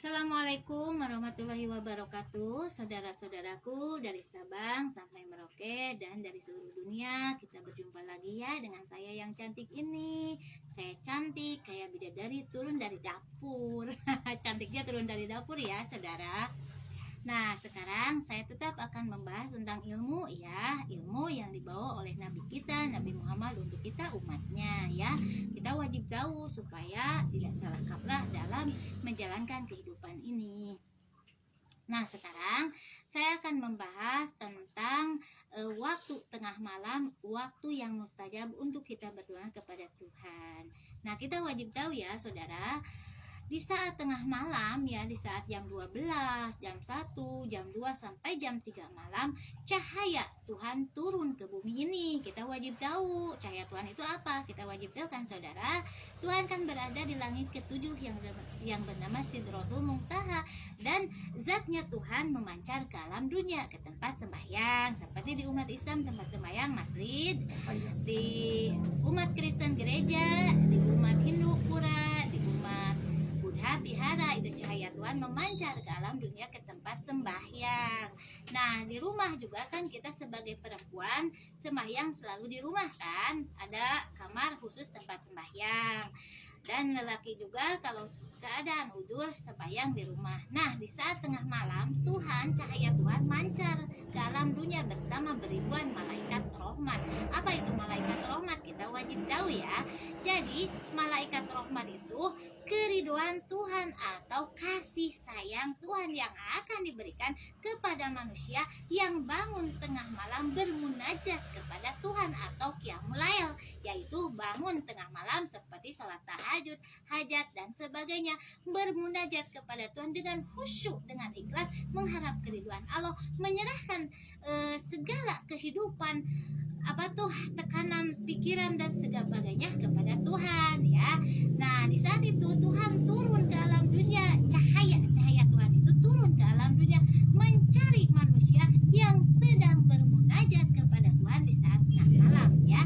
Assalamualaikum warahmatullahi wabarakatuh. Saudara-saudaraku dari Sabang sampai Merauke dan dari seluruh dunia, kita berjumpa lagi ya dengan saya yang cantik ini. Saya cantik kayak bidadari turun dari dapur. Cantiknya turun dari dapur ya saudara. Nah, sekarang saya tetap akan membahas tentang ilmu ya, ilmu yang dibawa oleh Nabi kita, Nabi Muhammad untuk kita umatnya ya. Kita wajib tahu supaya tidak salah kaprah dalam menjalankan kehidupan ini. Nah, sekarang saya akan membahas tentang waktu tengah malam, waktu yang mustajab untuk kita berdoa kepada Tuhan. Nah, kita wajib tahu ya, saudara, di saat tengah malam ya, di saat jam 12, jam 1, jam 2 sampai jam 3 malam, cahaya Tuhan turun ke bumi ini. Kita wajib tahu cahaya Tuhan itu apa. Kita wajib tahu kan saudara, Tuhan kan berada di langit ketujuh yang bernama Sidratul Muntaha, dan zatnya Tuhan memancar ke alam dunia, ke tempat sembahyang. Seperti di umat Islam tempat sembahyang masjid, di umat Kristen gereja, di umat Hindu pura, di umat Buddha vihara, itu cahaya Tuhan memancar ke alam dunia, ke tempat sembahyang. Nah, di rumah juga kan kita sebagai perempuan sembahyang selalu di rumah kan, ada kamar khusus tempat sembahyang. Dan lelaki juga kalau keadaan uzur sembahyang di rumah. Nah, di saat tengah malam cahaya Tuhan mancar ke alam dunia bersama beribuan malaikat rahmat. Apa itu malaikat rahmat? Kita wajib tahu ya. Jadi malaikat rahmat itu keriduan Tuhan atau kasih sayang Tuhan yang akan diberikan kepada manusia yang bangun tengah malam bermunajat kepada Tuhan atau qiyamul lail, yaitu bangun tengah malam seperti sholat tahajud, hajat dan sebagainya, bermunajat kepada Tuhan dengan khusyuk, dengan ikhlas, mengharap keriduan Allah, menyerahkan segala kehidupan, tekanan pikiran dan sebagainya kepada Tuhan ya. Nah, di saat itu Tuhan turun ke alam dunia, cahaya Tuhan itu turun ke alam dunia mencari manusia yang sedang bermunajat kepada Tuhan di saat tengah malam ya.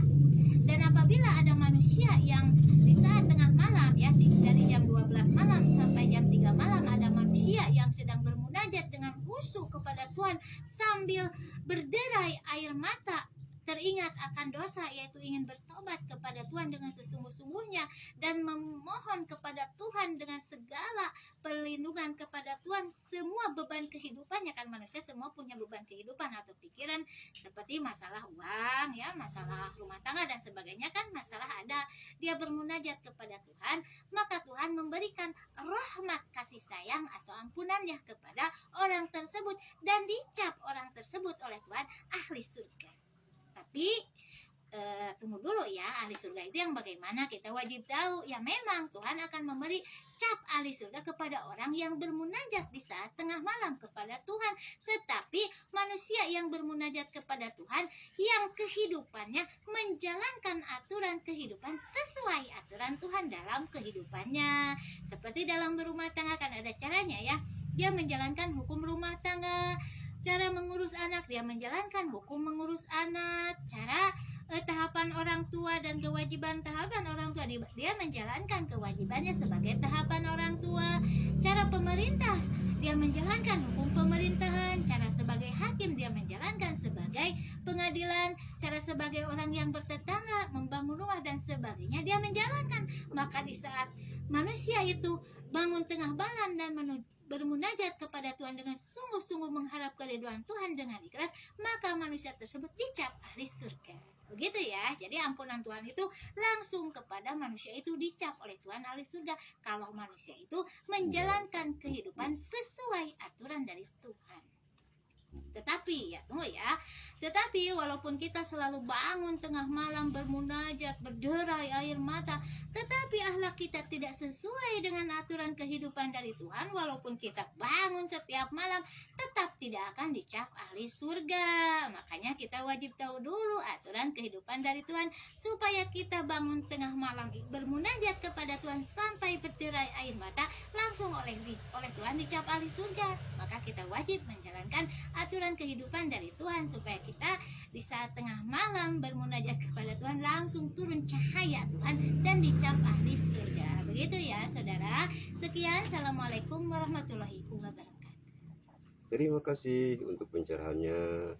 Dan apabila ada manusia yang di saat tengah malam ya, dari jam 12 malam sampai jam 3 malam ada manusia yang sedang bermunajat dengan khusyuk kepada Tuhan sambil berderai air mata, teringat akan dosa, yaitu ingin bertobat kepada Tuhan dengan sesungguh-sungguhnya dan memohon kepada Tuhan dengan segala perlindungan kepada Tuhan. Semua beban kehidupannya kan, manusia semua punya beban kehidupan atau pikiran seperti masalah uang ya, masalah rumah tangga dan sebagainya kan, masalah ada. Dia bermunajat kepada Tuhan, maka Tuhan memberikan rahmat kasih sayang atau ampunannya kepada orang tersebut dan dicap orang tersebut oleh Tuhan ahli surga. Tapi tunggu dulu ya, ahli surga itu yang bagaimana? Kita wajib tahu ya, memang Tuhan akan memberi cap ahli surga kepada orang yang bermunajat di saat tengah malam kepada Tuhan. Tetapi manusia yang bermunajat kepada Tuhan yang kehidupannya menjalankan aturan kehidupan sesuai aturan Tuhan dalam kehidupannya, seperti dalam berumah tangga kan ada caranya ya. Dia menjalankan hukum rumah tangga, cara mengurus anak, dia menjalankan hukum mengurus anak, cara tahapan orang tua dan kewajiban tahapan orang tua, dia menjalankan kewajibannya sebagai tahapan orang tua. Cara pemerintah, dia menjalankan hukum pemerintahan. Cara sebagai hakim, dia menjalankan sebagai pengadilan. Cara sebagai orang yang bertetangga, membangun rumah dan sebagainya, dia menjalankan. Maka di saat manusia itu bangun tengah malam dan bermunajat kepada Tuhan dengan sungguh-sungguh mengharap keriduan Tuhan dengan ikhlas, maka manusia tersebut dicap ahli surga. Begitu ya. Jadi ampunan Tuhan itu langsung kepada manusia itu, dicap oleh Tuhan ahli surga kalau manusia itu menjalankan kehidupan sesuai aturan dari Tuhan. Tetapi ya, tunggu ya. Tetapi walaupun kita selalu bangun tengah malam bermunajat, berderai air mata, tetapi akhlak kita tidak sesuai dengan aturan kehidupan dari Tuhan, walaupun kita bangun setiap malam, tetap tidak akan dicap ahli surga. Makanya kita wajib tahu dulu aturan kehidupan dari Tuhan, supaya kita bangun tengah malam bermunajat kepada Tuhan sampai berderai air mata, langsung oleh Tuhan dicap ahli surga. Maka kita wajib menjalankan aturan ajaran kehidupan dari Tuhan, supaya kita di saat tengah malam bermunajat kepada Tuhan langsung turun cahaya Tuhan dan dicap ahli surga. Begitu ya saudara. Sekian, assalamualaikum warahmatullahi wabarakatuh. Terima kasih untuk pencerahannya.